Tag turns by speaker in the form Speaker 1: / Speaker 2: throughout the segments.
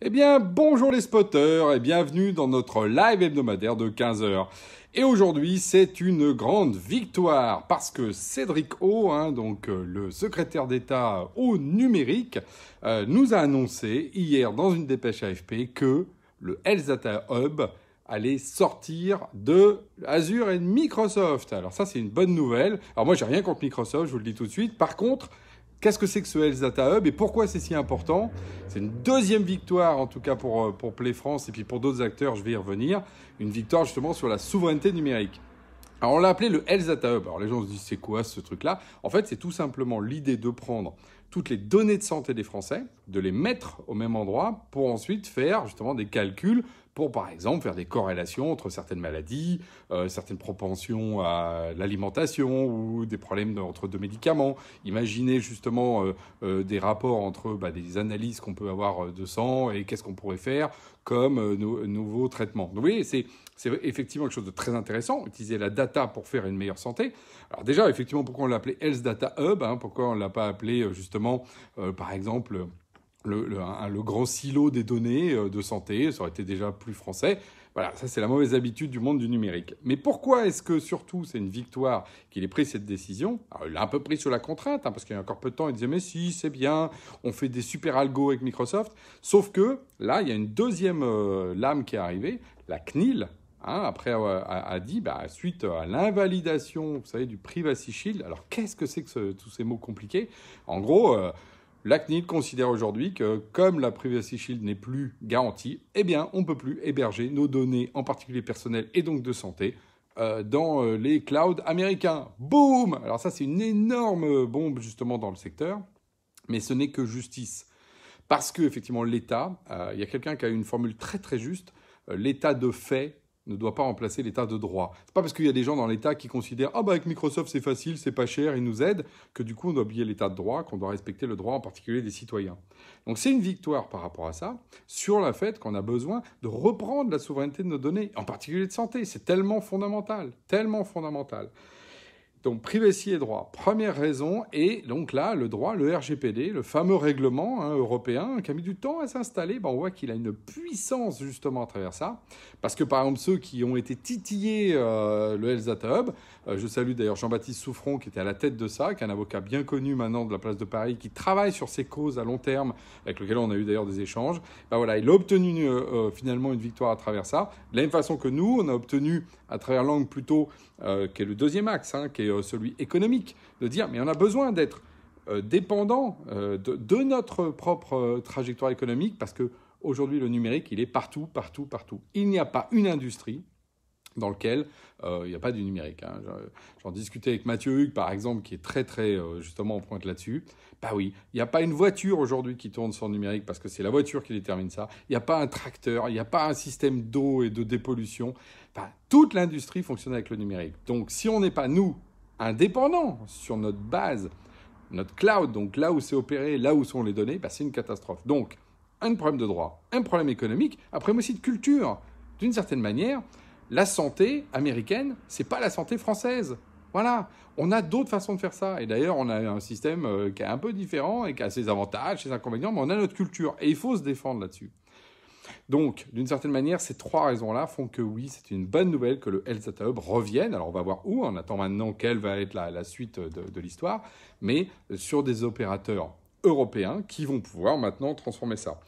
Speaker 1: Eh bien, bonjour les spotters et bienvenue dans notre live hebdomadaire de 15 heures. Et aujourd'hui, c'est une grande victoire parce que Cédric O, le secrétaire d'État au numérique, nous a annoncé hier dans une dépêche AFP que le Health Data Hub allait sortir de Azure et de Microsoft. Alors ça, c'est une bonne nouvelle. Alors moi, j'ai rien contre Microsoft, je vous le dis tout de suite. Par contre, qu'est-ce que c'est que ce Health Data Hub et pourquoi c'est si important? C'est une deuxième victoire, en tout cas pour Play France et puis pour d'autres acteurs, je vais y revenir. Une victoire justement sur la souveraineté numérique. Alors on l'a appelé le Health Data Hub. Alors les gens se disent c'est quoi ce truc-là? En fait, c'est tout simplement l'idée de prendre toutes les données de santé des Français, de les mettre au même endroit pour ensuite faire justement des calculs pour, par exemple, faire des corrélations entre certaines maladies, certaines propensions à l'alimentation ou des problèmes entre deux médicaments. Imaginez justement des rapports entre des analyses qu'on peut avoir de sang et qu'est-ce qu'on pourrait faire comme nouveaux traitements. Donc, vous voyez, c'est effectivement quelque chose de très intéressant, utiliser la data pour faire une meilleure santé. Alors déjà, effectivement, pourquoi on l'a appelé Health Data Hub, pourquoi on ne l'a pas appelé justement, par exemple, le grand silo des données de santé, ça aurait été déjà plus français. Voilà, ça c'est la mauvaise habitude du monde du numérique. Mais pourquoi est-ce que surtout c'est une victoire qu'il ait pris cette décision? Alors, il l'a un peu pris sur la contrainte, parce qu'il y a encore peu de temps, il disait mais si, c'est bien, on fait des super algos avec Microsoft. Sauf que là, il y a une deuxième lame qui est arrivée, la CNIL. Après a dit, suite à l'invalidation, vous savez, du Privacy Shield. Alors, qu'est-ce que c'est que tous ces mots compliqués? En gros, la CNIL considère aujourd'hui que, comme la Privacy Shield n'est plus garantie, eh bien, on ne peut plus héberger nos données, en particulier personnelles et donc de santé, dans les clouds américains. Boum! Alors ça, c'est une énorme bombe, justement, dans le secteur. Mais ce n'est que justice. Parce que, effectivement, l'État, il y a quelqu'un qui a eu une formule très, très juste, l'État de fait ne doit pas remplacer l'état de droit. C'est pas parce qu'il y a des gens dans l'état qui considèrent avec Microsoft c'est facile, c'est pas cher, ils nous aident, que du coup on doit oublier l'état de droit, qu'on doit respecter le droit en particulier des citoyens. Donc c'est une victoire par rapport à ça, sur le fait qu'on a besoin de reprendre la souveraineté de nos données, en particulier de santé. C'est tellement fondamental, tellement fondamental. Donc, privacy et droit, première raison. Et donc là, le droit, le RGPD, le fameux règlement européen qui a mis du temps à s'installer, on voit qu'il a une puissance justement à travers ça. Parce que par exemple, ceux qui ont été titillés le Health Data Hub, je salue d'ailleurs Jean-Baptiste Souffron qui était à la tête de ça, qui est un avocat bien connu maintenant de la place de Paris, qui travaille sur ces causes à long terme, avec lequel on a eu d'ailleurs des échanges. Voilà, il a obtenu finalement une victoire à travers ça. De la même façon que nous, on a obtenu à travers l'angle plutôt, qui est le deuxième axe, qui est celui économique, de dire mais on a besoin d'être dépendant de notre propre trajectoire économique parce que aujourd'hui le numérique il est partout, partout, partout. Il n'y a pas une industrie dans laquelle il n'y a pas du numérique. J'en discutais avec Mathieu Hugues, par exemple, qui est très, très, justement, en pointe là-dessus. Oui, il n'y a pas une voiture aujourd'hui qui tourne sans numérique parce que c'est la voiture qui détermine ça. Il n'y a pas un tracteur, il n'y a pas un système d'eau et de dépollution. Toute l'industrie fonctionne avec le numérique. Donc, si on n'est pas, nous, indépendants sur notre base, notre cloud, donc là où c'est opéré, là où sont les données, c'est une catastrophe. Donc, un problème de droit, un problème économique, un problème aussi de culture. D'une certaine manière, la santé américaine, c'est pas la santé française. Voilà, on a d'autres façons de faire ça. Et d'ailleurs, on a un système qui est un peu différent et qui a ses avantages, ses inconvénients, mais on a notre culture. Et il faut se défendre là-dessus. Donc, d'une certaine manière, ces trois raisons-là font que oui, c'est une bonne nouvelle que le Health Data Hub revienne. Alors, on va voir où. On attend maintenant quelle va être la suite de l'histoire. Mais sur des opérateurs européens qui vont pouvoir maintenant transformer ça.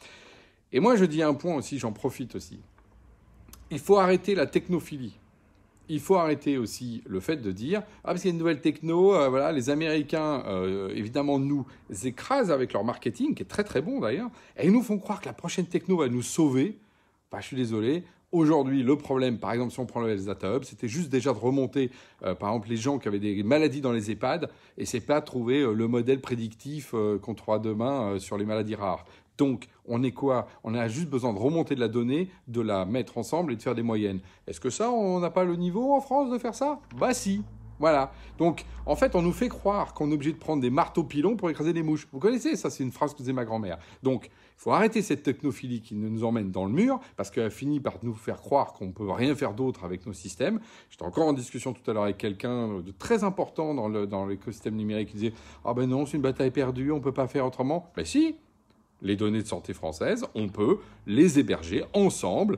Speaker 1: Et moi, je dis un point aussi, j'en profite aussi. Il faut arrêter la technophilie. Il faut arrêter aussi le fait de dire parce qu'il y a une nouvelle techno, les Américains, évidemment, nous écrasent avec leur marketing, qui est très très bon d'ailleurs, et ils nous font croire que la prochaine techno va nous sauver. Je suis désolé. Aujourd'hui, le problème, par exemple, si on prend le Health Data Hub, c'était juste déjà de remonter, par exemple, les gens qui avaient des maladies dans les EHPAD, et c'est pas trouver le modèle prédictif qu'on trouvera demain sur les maladies rares. Donc, on est quoi? On a juste besoin de remonter de la donnée, de la mettre ensemble et de faire des moyennes. Est-ce que ça, on n'a pas le niveau en France de faire ça? Si. Voilà. Donc, en fait, on nous fait croire qu'on est obligé de prendre des marteaux pilons pour écraser des mouches. Vous connaissez, ça, c'est une phrase que faisait ma grand-mère. Donc, il faut arrêter cette technophilie qui nous emmène dans le mur, parce qu'elle finit par nous faire croire qu'on ne peut rien faire d'autre avec nos systèmes. J'étais encore en discussion tout à l'heure avec quelqu'un de très important dans l'écosystème numérique qui disait « Ah ben non, c'est une bataille perdue, on ne peut pas faire autrement. » Si. les données de santé françaises, on peut les héberger ensemble.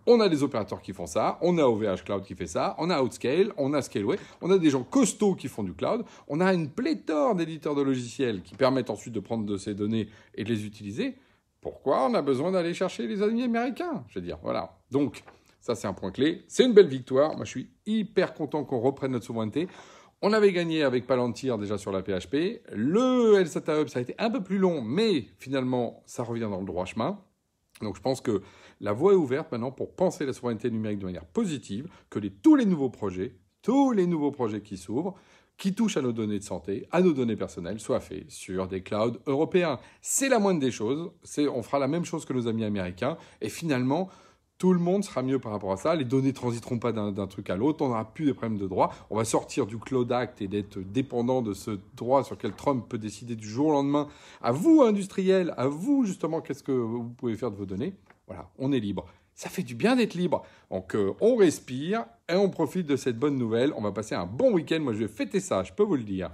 Speaker 1: On a des opérateurs qui font ça, on a OVH Cloud qui fait ça, on a Outscale, on a Scaleway, on a des gens costauds qui font du cloud, on a une pléthore d'éditeurs de logiciels qui permettent ensuite de prendre de ces données et de les utiliser. Pourquoi on a besoin d'aller chercher les amis américains? Je veux dire, voilà. Donc, ça c'est un point clé. C'est une belle victoire. Moi, je suis hyper content qu'on reprenne notre souveraineté. On avait gagné avec Palantir déjà sur la PHP. Le LSATA Hub, ça a été un peu plus long, mais finalement, ça revient dans le droit chemin. Donc je pense que la voie est ouverte maintenant pour penser la souveraineté numérique de manière positive, que tous les nouveaux projets qui s'ouvrent, qui touchent à nos données de santé, à nos données personnelles, soient faits sur des clouds européens. C'est la moindre des choses. On fera la même chose que nos amis américains. Et finalement, tout le monde sera mieux par rapport à ça. Les données ne transiteront pas d'un truc à l'autre. On n'aura plus de problèmes de droit. On va sortir du Cloud Act et d'être dépendant de ce droit sur lequel Trump peut décider du jour au lendemain. À vous, industriels, à vous, justement, qu'est-ce que vous pouvez faire de vos données? Voilà, on est libre. Ça fait du bien d'être libre. Donc, on respire et on profite de cette bonne nouvelle. On va passer un bon week-end. Moi, je vais fêter ça, je peux vous le dire.